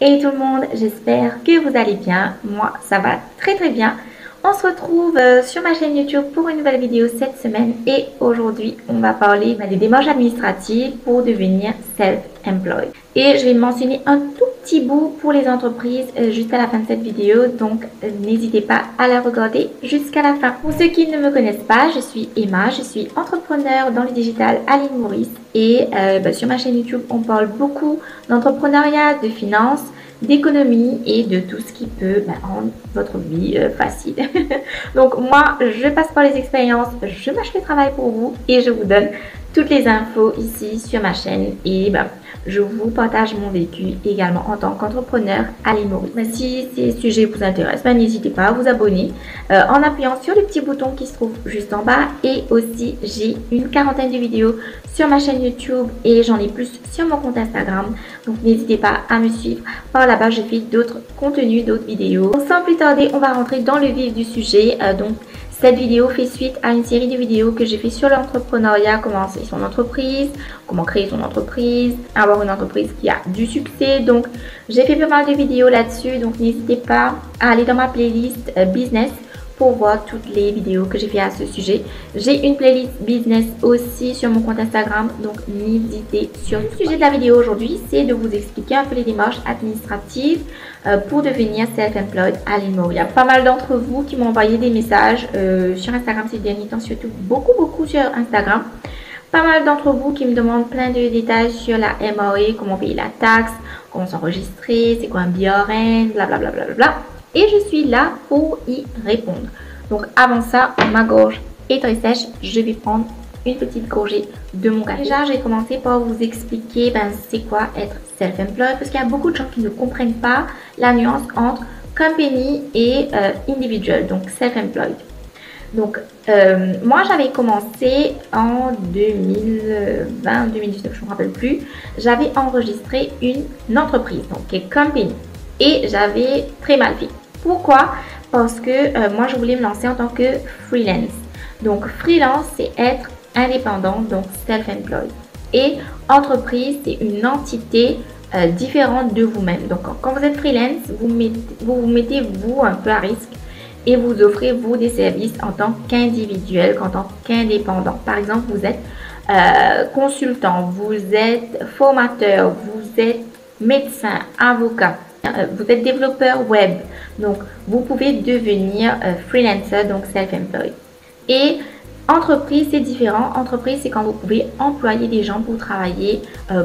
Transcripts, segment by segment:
Hey tout le monde, j'espère que vous allez bien. Moi, ça va très très bien. On se retrouve sur ma chaîne YouTube pour une nouvelle vidéo cette semaine et aujourd'hui, on va parler des démarches administratives pour devenir self-employed. Et je vais mentionner un tout petit bout pour les entreprises juste à la fin de cette vidéo, donc n'hésitez pas à la regarder jusqu'à la fin. Pour ceux qui ne me connaissent pas, je suis Emma, je suis entrepreneur dans le digital à l'île Maurice et sur ma chaîne YouTube, on parle beaucoup d'entrepreneuriat, de finances, d'économie et de tout ce qui peut rendre votre vie facile. Donc moi, je passe par les expériences, je mâche le travail pour vous et je vous donne toutes les infos ici sur ma chaîne et je vous partage mon vécu également en tant qu'entrepreneur à l'île Maurice. Si ces sujets vous intéressent, n'hésitez pas à vous abonner en appuyant sur le petit bouton qui se trouve juste en bas. Et aussi, j'ai une quarantaine de vidéos sur ma chaîne YouTube et j'en ai plus sur mon compte Instagram. Donc n'hésitez pas à me suivre. Par là-bas, je fais d'autres contenus, d'autres vidéos. Donc, sans plus tarder, on va rentrer dans le vif du sujet. Cette vidéo fait suite à une série de vidéos que j'ai fait sur l'entrepreneuriat, comment lancer son entreprise, comment créer son entreprise, avoir une entreprise qui a du succès. Donc, j'ai fait pas mal de vidéos là-dessus. Donc, n'hésitez pas à aller dans ma playlist business pour voir toutes les vidéos que j'ai fait à ce sujet. J'ai une playlist business aussi sur mon compte Instagram, donc n'hésitez surtout. Le sujet de la vidéo aujourd'hui, c'est de vous expliquer un peu les démarches administratives pour devenir self-employed à l'île Maurice. Il y a pas mal d'entre vous qui m'ont envoyé des messages sur Instagram ces derniers temps, surtout beaucoup sur Instagram. Pas mal d'entre vous qui me demandent plein de détails sur la MRA, comment payer la taxe, comment s'enregistrer, c'est quoi un BRN, blablabla. Et je suis là pour y répondre. Donc avant ça, ma gorge est très sèche. Je vais prendre une petite gorgée de mon café. Déjà, j'ai commencé par vous expliquer c'est quoi être self-employed. Parce qu'il y a beaucoup de gens qui ne comprennent pas la nuance entre company et individual. Donc self-employed. Donc moi j'avais commencé en 2020, 2019, je ne me rappelle plus. J'avais enregistré une entreprise, donc company. Et j'avais très mal fait. Pourquoi? Parce que moi, je voulais me lancer en tant que freelance. Donc, freelance, c'est être indépendant, donc self-employed. Et entreprise, c'est une entité différente de vous-même. Donc, quand vous êtes freelance, vous vous mettez vous un peu à risque et vous offrez vous des services en tant qu'individuel, en tant qu'indépendant. Par exemple, vous êtes consultant, vous êtes formateur, vous êtes médecin, avocat. Vous êtes développeur web, donc vous pouvez devenir freelancer, donc self-employed. Et entreprise, c'est différent. Entreprise, c'est quand vous pouvez employer des gens pour travailler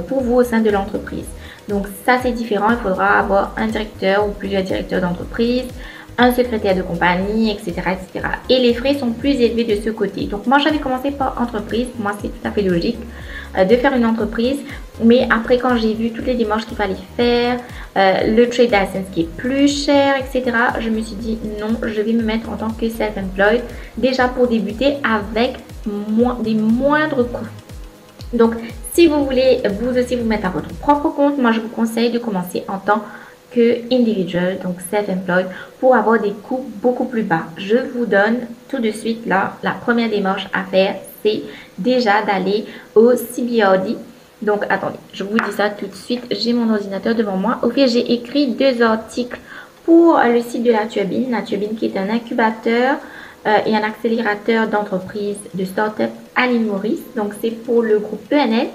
pour vous au sein de l'entreprise. Donc ça, c'est différent. Il faudra avoir un directeur ou plusieurs directeurs d'entreprise, un secrétaire de compagnie, etc., etc. Et les frais sont plus élevés de ce côté. Donc moi, j'avais commencé par entreprise. Moi, c'est tout à fait logique de faire une entreprise. Mais après, quand j'ai vu toutes les démarches qu'il fallait faire, le trade license qui est plus cher, etc., je me suis dit non, je vais me mettre en tant que self-employed. Déjà pour débuter avec des moindres coûts. Donc, si vous voulez vous aussi vous mettre à votre propre compte, moi, je vous conseille de commencer en tant que individual, donc self-employed, pour avoir des coûts beaucoup plus bas. Je vous donne tout de suite là, la première démarche à faire, c'est déjà d'aller au CBRD. Donc attendez, je vous dis ça tout de suite, j'ai mon ordinateur devant moi. Au fait, j'ai écrit 2 articles pour le site de la Turbine qui est un incubateur et un accélérateur d'entreprises, de start-up à l'île Maurice. Donc c'est pour le groupe PNL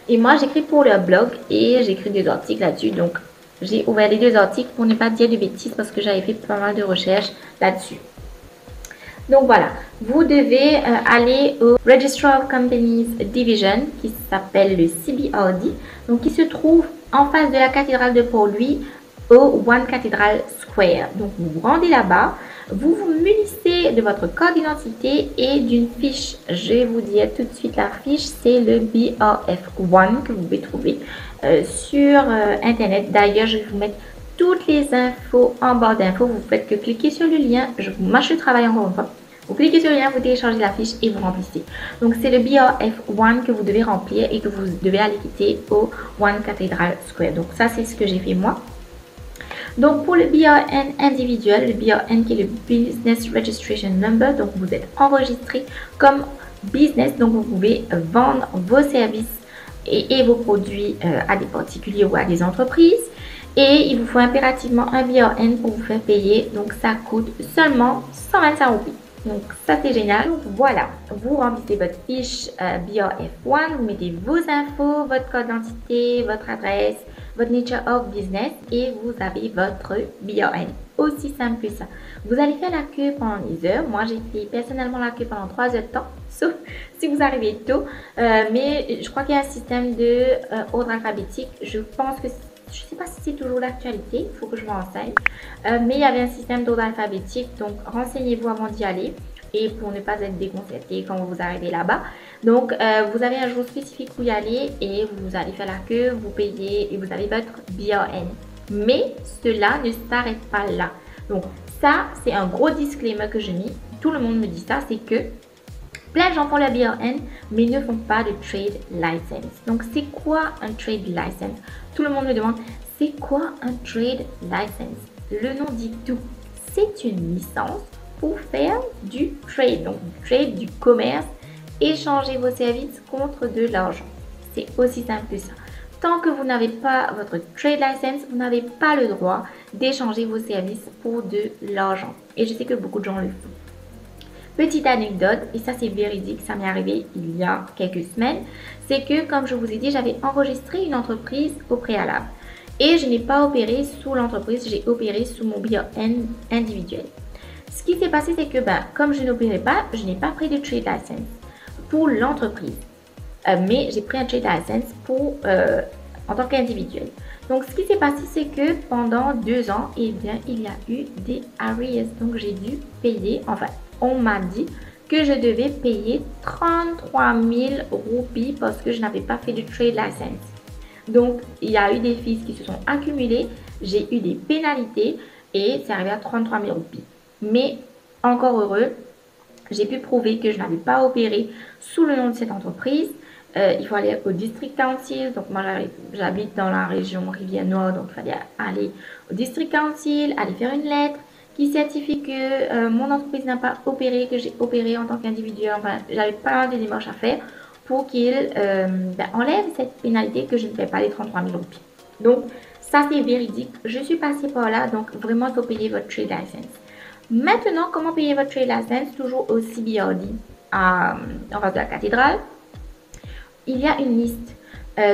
et moi j'écris pour leur blog et j'écris 2 articles là-dessus. Donc j'ai ouvert les 2 articles pour ne pas dire de bêtises parce que j'avais fait pas mal de recherches là-dessus. Donc voilà, vous devez aller au Registrar of Companies Division qui s'appelle le CBRD, donc qui se trouve en face de la cathédrale de Port-Louis au One Cathedral Square. Donc vous vous rendez là-bas, vous vous munissez de votre carte d'identité et d'une fiche. Je vais vous dire tout de suite la fiche, c'est le BRF1 que vous pouvez trouver sur internet. D'ailleurs, je vais vous mettre toutes les infos en barre d'infos. Vous faites que cliquer sur le lien. Je vous mâche le travail encore une fois. Vous cliquez sur le lien, vous téléchargez la fiche et vous remplissez. Donc, c'est le BRF1 que vous devez remplir et que vous devez aller quitter au One Cathedral Square. Donc, ça, c'est ce que j'ai fait moi. Donc, pour le BRN individuel, le BRN qui est le Business Registration Number, donc vous êtes enregistré comme business. Donc, vous pouvez vendre vos services et vos produits à des particuliers ou à des entreprises. Et il vous faut impérativement un BRN pour vous faire payer. Donc ça coûte seulement 125 roupies. Donc ça c'est génial. Donc voilà, vous remplissez votre fiche BRF1, vous mettez vos infos, votre code d'identité, votre adresse, votre nature of business et vous avez votre BRN. Aussi simple que ça. Vous allez faire la queue pendant des heures. Moi j'ai fait personnellement la queue pendant 3 heures de temps, sauf si vous arrivez tôt. Mais je crois qu'il y a un système de ordre alphabétique. Je pense que je ne sais pas si c'est toujours l'actualité, il faut que je me renseigne. Mais il y avait un système d'ordre alphabétique, donc renseignez-vous avant d'y aller et pour ne pas être déconcerté quand vous arrivez là-bas. Donc vous avez un jour spécifique où y aller et vous allez faire la queue, vous payez et vous avez votre BRN. Mais cela ne s'arrête pas là. Donc ça, c'est un gros disclaimer que j'ai mis. Tout le monde me dit ça, c'est que plein de gens font la BRN, mais ne font pas de trade license. Donc, c'est quoi un trade license? Tout le monde me demande, c'est quoi un trade license? Le nom dit tout. C'est une licence pour faire du trade. Donc, du trade, du commerce, échanger vos services contre de l'argent. C'est aussi simple que ça. Tant que vous n'avez pas votre trade license, vous n'avez pas le droit d'échanger vos services pour de l'argent. Et je sais que beaucoup de gens le font. Petite anecdote, et ça c'est véridique, ça m'est arrivé il y a quelques semaines, c'est que comme je vous ai dit, j'avais enregistré une entreprise au préalable. Et je n'ai pas opéré sous l'entreprise, j'ai opéré sous mon BRN individuel. Ce qui s'est passé, c'est que comme je n'opérais pas, je n'ai pas pris de trade license pour l'entreprise. Mais j'ai pris un trade license en tant qu'individuel. Donc, ce qui s'est passé, c'est que pendant 2 ans, eh bien, il y a eu des arrears. Donc, j'ai dû payer, enfin, on m'a dit que je devais payer 33 000 roupies parce que je n'avais pas fait de trade license. Donc, il y a eu des fees qui se sont accumulés, j'ai eu des pénalités et c'est arrivé à 33 000 roupies. Mais, encore heureux, j'ai pu prouver que je n'avais pas opéré sous le nom de cette entreprise. Il faut aller au District Council. Donc, moi, j'habite dans la région Rivière-Nord. Donc, il fallait aller au District Council, aller faire une lettre qui certifie que mon entreprise n'a pas opéré, que j'ai opéré en tant qu'individuel. Enfin, j'avais pas de démarches à faire pour qu'il enlève cette pénalité que je ne fais pas les 33 000 roupies. Donc, ça, c'est véridique. Je suis passée par là. Donc, vraiment, il faut payer votre trade license. Maintenant, comment payer votre trade license? Toujours au CBRD en face de la cathédrale. Il y a une liste.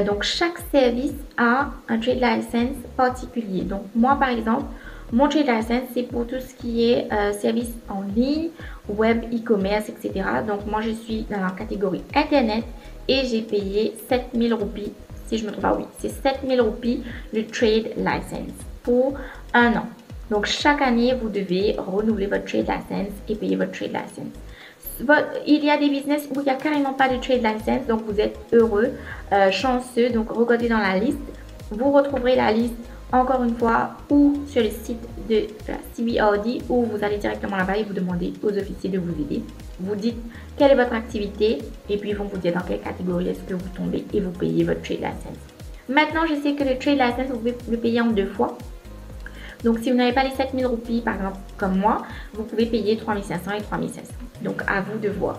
Donc, chaque service a un trade license particulier. Donc, moi, par exemple, mon trade license, c'est pour tout ce qui est service en ligne, web, e-commerce, etc. Donc, moi, je suis dans la catégorie Internet et j'ai payé 7 000 roupies. Si je me trompe pas, oui, c'est 7 000 roupies le trade license pour 1 an. Donc, chaque année, vous devez renouveler votre trade license et payer votre trade license. Il y a des business où il n'y a carrément pas de trade license, donc vous êtes heureux, chanceux. Donc, regardez dans la liste. Vous retrouverez la liste encore une fois ou sur le site de la CBRD ou vous allez directement là-bas et vous demandez aux officiers de vous aider. Vous dites quelle est votre activité et puis ils vont vous dire dans quelle catégorie est-ce que vous tombez et vous payez votre trade license. Maintenant, je sais que le trade license, vous pouvez le payer en 2 fois. Donc, si vous n'avez pas les 7 000 roupies, par exemple, comme moi, vous pouvez payer 3 500 et 3 500. Donc, à vous de voir.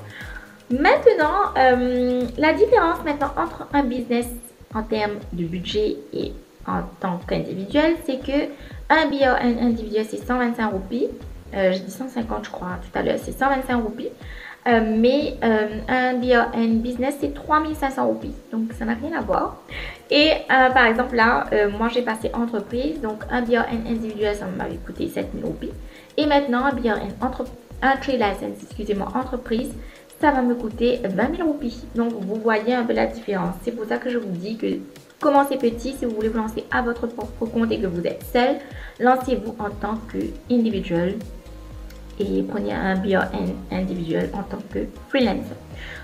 Maintenant, la différence maintenant entre un business en termes de budget et en tant qu'individuel, c'est que un BRN individuel, c'est 125 roupies. J'ai dit 150, je crois, tout à l'heure, c'est 125 roupies. Mais un BRN business, c'est 3 500 roupies. Donc, ça n'a rien à voir. Et par exemple, là, moi, j'ai passé entreprise. Donc, un BRN individuel, ça m'avait coûté 7 000 roupies. Et maintenant, un trade license, excusez-moi, entreprise, ça va me coûter 20 000 roupies. Donc, vous voyez un peu la différence. C'est pour ça que je vous dis que commencez petit. Si vous voulez vous lancer à votre propre compte et que vous êtes seul, lancez-vous en tant qu'individuel. Et prenez un BRN individuel en tant que freelancer.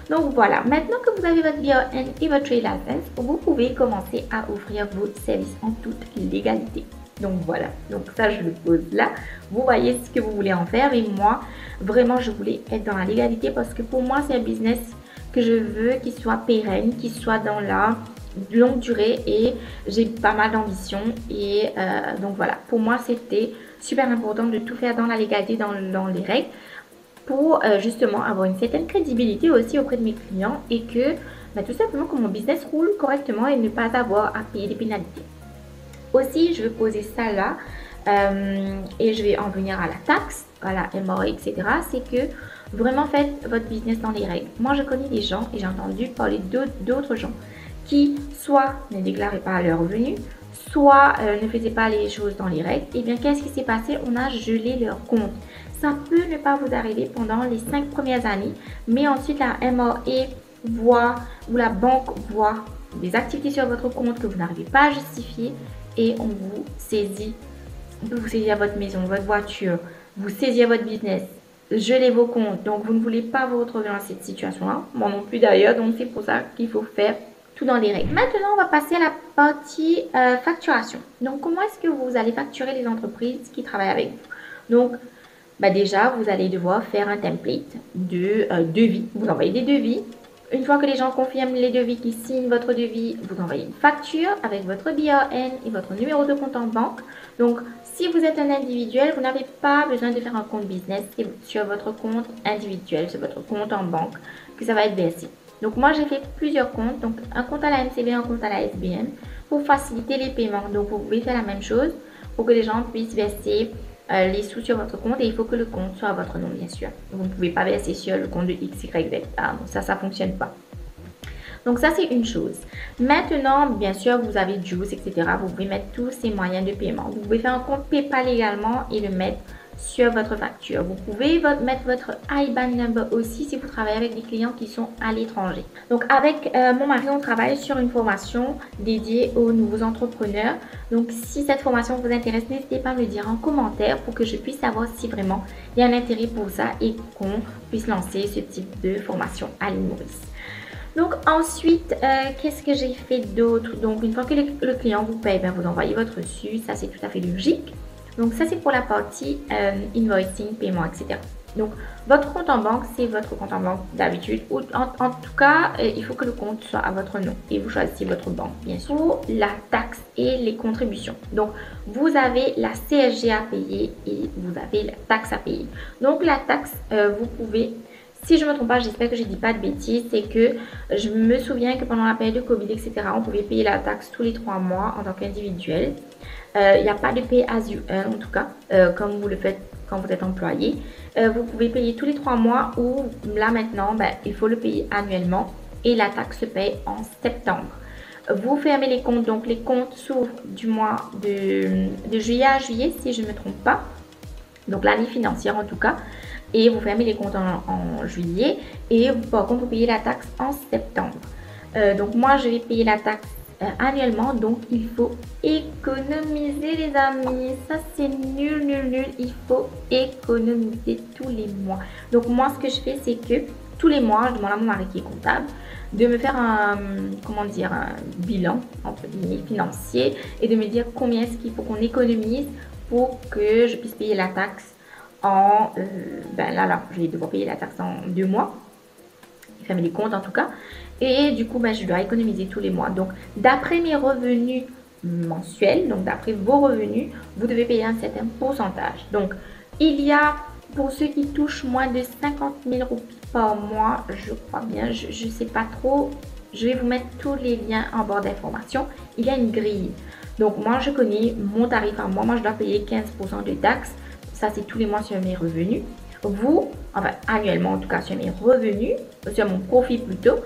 Donc voilà, maintenant que vous avez votre BRN et votre trade license, vous pouvez commencer à offrir vos services en toute légalité. Donc voilà, donc ça je le pose là. Vous voyez ce que vous voulez en faire. Et moi, vraiment, je voulais être dans la légalité parce que pour moi, c'est un business que je veux qui soit pérenne, qui soit dans la longue durée et j'ai pas mal d'ambition. Et donc voilà, pour moi, c'était super important de tout faire dans la légalité, dans les règles pour justement avoir une certaine crédibilité aussi auprès de mes clients et que tout simplement que mon business roule correctement et ne pas avoir à payer des pénalités. Aussi, je vais poser ça là et je vais en venir à la taxe, à la MRA, etc. C'est que vraiment faites votre business dans les règles. Moi, je connais des gens et j'ai entendu parler d'autres gens qui soit ne déclaraient pas leurs revenus, soit ne faisaient pas les choses dans les règles. Et bien, qu'est-ce qui s'est passé? On a gelé leur compte. Ça peut ne pas vous arriver pendant les 5 premières années, mais ensuite la MRA voit ou la banque voit des activités sur votre compte que vous n'arrivez pas à justifier et on vous saisit. On peut vous saisir votre maison, votre voiture, vous saisir votre business, geler vos comptes. Donc, vous ne voulez pas vous retrouver dans cette situation-là. Moi non plus d'ailleurs. Donc, c'est pour ça qu'il faut faire tout dans les règles. Maintenant, on va passer à la partie facturation. Donc, comment est-ce que vous allez facturer les entreprises qui travaillent avec vous? Donc, déjà, vous allez devoir faire un template de devis. Vous envoyez des devis. Une fois que les gens confirment les devis, qui signent votre devis, vous envoyez une facture avec votre BAN et votre numéro de compte en banque. Donc, si vous êtes un individuel, vous n'avez pas besoin de faire un compte business. C'est sur votre compte individuel, sur votre compte en banque, que ça va être versé. Donc, moi, j'ai fait plusieurs comptes. Donc, un compte à la MCB, un compte à la SBM pour faciliter les paiements. Donc, vous pouvez faire la même chose pour que les gens puissent verser les sous sur votre compte et il faut que le compte soit à votre nom, bien sûr. Vous ne pouvez pas verser sur le compte de XYZ. Ah, donc ça ne fonctionne pas. Donc ça, c'est une chose. Maintenant, bien sûr, vous avez Juice, etc. Vous pouvez mettre tous ces moyens de paiement. Vous pouvez faire un compte PayPal également et le mettre sur votre facture. Vous pouvez mettre votre IBAN number aussi si vous travaillez avec des clients qui sont à l'étranger. Donc avec mon mari, on travaille sur une formation dédiée aux nouveaux entrepreneurs. Donc si cette formation vous intéresse, n'hésitez pas à me le dire en commentaire pour que je puisse savoir si vraiment il y a un intérêt pour ça et qu'on puisse lancer ce type de formation à l'île Maurice. Donc ensuite, qu'est-ce que j'ai fait d'autre? Donc une fois que le client vous paye, vous envoyez votre reçu, ça c'est tout à fait logique. Donc ça c'est pour la partie invoicing, paiement, etc. Donc votre compte en banque, c'est votre compte en banque d'habitude. En tout cas, il faut que le compte soit à votre nom et vous choisissez votre banque, bien sûr. Pour la taxe et les contributions. Donc vous avez la CSG à payer et vous avez la taxe à payer. Donc la taxe, vous pouvez... Si je ne me trompe pas, j'espère que je ne dis pas de bêtises, c'est que je me souviens que pendant la période de Covid, etc., on pouvait payer la taxe tous les 3 mois en tant qu'individuel. Il n'y a pas de pay as you earn en tout cas, comme vous le faites quand vous êtes employé. Vous pouvez payer tous les 3 mois ou là maintenant, il faut le payer annuellement et la taxe se paye en septembre. Vous fermez les comptes, donc les comptes s'ouvrent du mois de juillet à juillet si je ne me trompe pas. Donc l'année financière en tout cas. Et vous fermez les comptes en juillet et par contre vous payez la taxe en septembre. Donc moi je vais payer la taxe annuellement, donc il faut économiser les amis. Ça c'est nul, nul, nul. Il faut économiser tous les mois. Donc moi ce que je fais c'est que tous les mois je demande à mon mari qui est comptable de me faire un bilan entre guillemets financier et de me dire combien est-ce qu'il faut qu'on économise pour que je puisse payer la taxe là, je vais devoir payer la taxe en 2 mois. Fermer les comptes en tout cas. Et du coup, je dois économiser tous les mois. Donc, d'après mes revenus mensuels, donc d'après vos revenus, vous devez payer un certain pourcentage. Donc, il y a, pour ceux qui touchent moins de 50 000 roupies par mois, je crois bien, je ne sais pas trop, je vais vous mettre tous les liens en barre d'information. Il y a une grille. Donc, moi, je connais mon tarif à moi. Moi, je dois payer 15% de taxes. Ça, c'est tous les mois sur mes revenus. Vous, annuellement en tout cas, sur mes revenus, sur mon profit plutôt.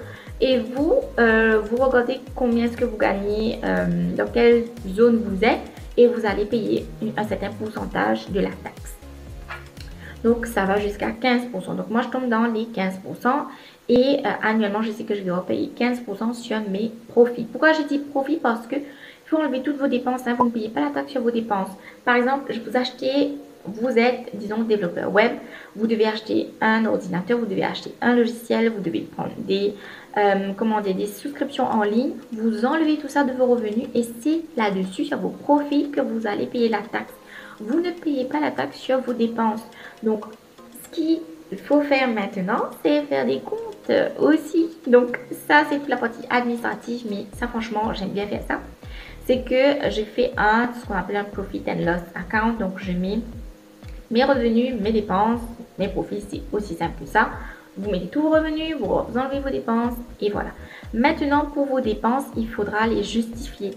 Et vous, vous regardez combien est-ce que vous gagnez, dans quelle zone vous êtes. Et vous allez payer un certain pourcentage de la taxe. Donc, ça va jusqu'à 15%. Donc, moi, je tombe dans les 15%. Et annuellement, je sais que je vais repayer 15% sur mes profits. Pourquoi je dis profit? Parce que il faut enlever toutes vos dépenses. Vous ne payez pas la taxe sur vos dépenses. Par exemple, je vous achetez... Vous êtes, disons, développeur web, vous devez acheter un ordinateur, vous devez acheter un logiciel, vous devez prendre des souscriptions en ligne. Vous enlevez tout ça de vos revenus et c'est là-dessus, sur vos profits, que vous allez payer la taxe. Vous ne payez pas la taxe sur vos dépenses. Donc, ce qu'il faut faire maintenant, c'est faire des comptes aussi. Donc, ça, c'est toute la partie administrative, mais ça, franchement, j'aime bien faire ça. C'est que j'ai fait ce qu'on appelle un Profit and Loss Account. Donc, je mets mes revenus, mes dépenses, mes profits, c'est aussi simple que ça. Vous mettez tous vos revenus, vous enlevez vos dépenses et voilà. Maintenant, pour vos dépenses, il faudra les justifier.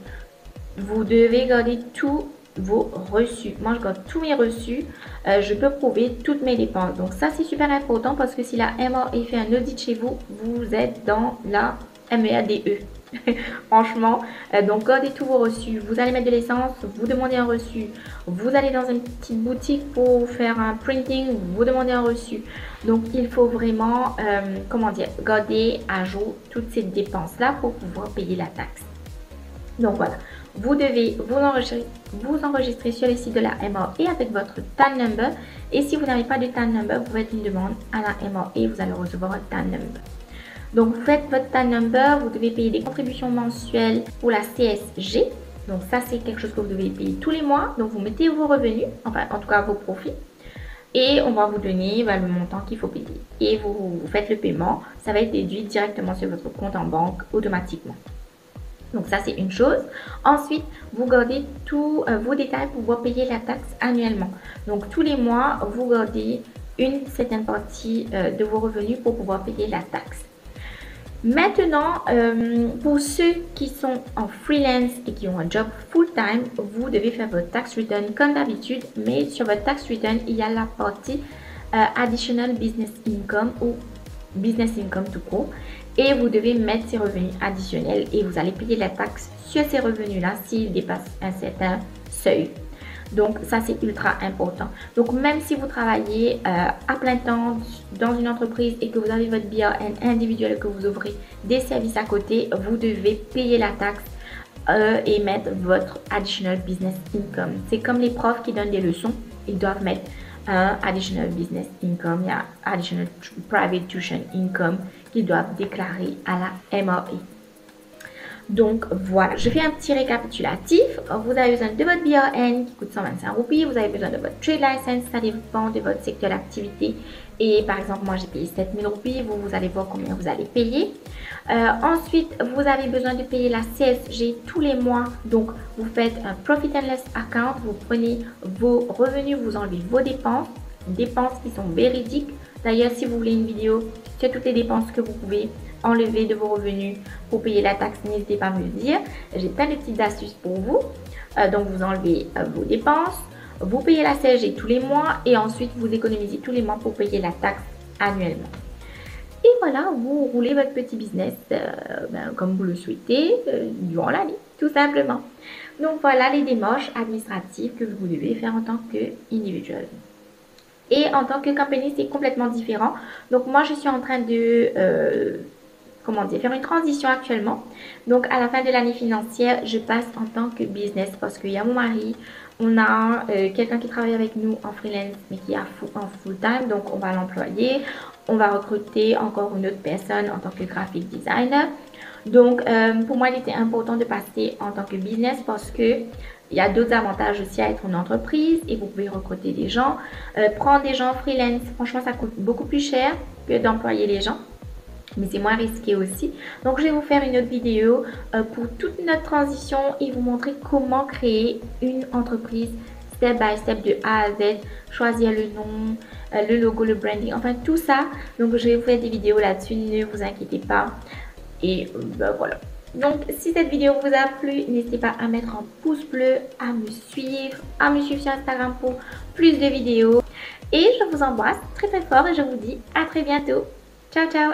vous devez garder tous vos reçus. Moi, je garde tous mes reçus. Je peux prouver toutes mes dépenses. Donc, ça, c'est super important parce que si la MRA fait un audit chez vous, vous êtes dans la MEADE. Franchement, donc gardez tous vos reçus. Vous allez mettre de l'essence, vous demandez un reçu. Vous allez dans une petite boutique pour faire un printing, vous demandez un reçu. Donc, il faut vraiment, comment dire, garder à jour toutes ces dépenses-là pour pouvoir payer la taxe. Donc voilà, vous devez vous enregistrer sur le site de la MRA avec votre TAN number. Et si vous n'avez pas de TAN number, vous faites une demande à la MRA et vous allez recevoir un TAN number. Donc vous faites votre TAN number, vous devez payer des contributions mensuelles pour la CSG. Donc ça, c'est quelque chose que vous devez payer tous les mois. Donc vous mettez vos revenus, enfin en tout cas vos profits. Et on va vous donner le montant qu'il faut payer. Et vous faites le paiement, ça va être déduit directement sur votre compte en banque automatiquement. Donc ça, c'est une chose. Ensuite, vous gardez tous vos détails pour pouvoir payer la taxe annuellement. Donc tous les mois, vous gardez une certaine partie de vos revenus pour pouvoir payer la taxe. Maintenant, pour ceux qui sont en freelance et qui ont un job full-time, vous devez faire votre tax return comme d'habitude. Mais sur votre tax return, il y a la partie Additional Business Income ou Business Income tout court. Et vous devez mettre ces revenus additionnels et vous allez payer la taxe sur ces revenus-là s'ils dépassent un certain seuil. Donc ça, c'est ultra important. Donc même si vous travaillez à plein temps dans une entreprise et que vous avez votre BRN individuel, que vous ouvrez des services à côté, vous devez payer la taxe et mettre votre Additional Business Income. C'est comme les profs qui donnent des leçons, ils doivent mettre Additional Business Income, il y a Additional Private Tuition Income qu'ils doivent déclarer à la MRA. Donc voilà, je fais un petit récapitulatif. Vous avez besoin de votre BRN qui coûte 125 roupies. Vous avez besoin de votre trade license, ça dépend de votre secteur d'activité. Et par exemple, moi j'ai payé 7000 roupies. Vous allez voir combien vous allez payer. Ensuite, vous avez besoin de payer la CSG tous les mois. Donc, vous faites un Profit and Loss account. Vous prenez vos revenus, vous enlevez vos dépenses qui sont véridiques. D'ailleurs, si vous voulez une vidéo sur toutes les dépenses que vous pouvez enlever de vos revenus pour payer la taxe, n'hésitez pas à me le dire. J'ai plein de petites astuces pour vous. Donc, vous enlevez vos dépenses, vous payez la CSG tous les mois et ensuite, vous économisez tous les mois pour payer la taxe annuellement. Et voilà, vous roulez votre petit business comme vous le souhaitez durant l'année, tout simplement. Donc, voilà les démarches administratives que vous devez faire en tant qu'individuel. Et en tant que compagnie, c'est complètement différent. Donc, moi, je suis en train de faire une transition actuellement. Donc, à la fin de l'année financière, je passe en tant que business parce qu'il y a mon mari, on a quelqu'un qui travaille avec nous en freelance, mais qui est en full-time. Donc, on va l'employer. On va recruter encore une autre personne en tant que graphic designer. Donc, pour moi, il était important de passer en tant que business parce que il y a d'autres avantages aussi à être une entreprise et vous pouvez recruter des gens. Prendre des gens freelance, franchement, ça coûte beaucoup plus cher que d'employer les gens. Mais c'est moins risqué aussi. Donc, je vais vous faire une autre vidéo pour toute notre transition et vous montrer comment créer une entreprise step by step de A à Z. Choisir le nom, le logo, le branding, enfin tout ça. Donc, je vais vous faire des vidéos là-dessus, ne vous inquiétez pas. Et voilà. Donc, si cette vidéo vous a plu, n'hésitez pas à mettre un pouce bleu, à me suivre sur Instagram pour plus de vidéos. Et je vous embrasse très très fort et je vous dis à très bientôt. Ciao, ciao!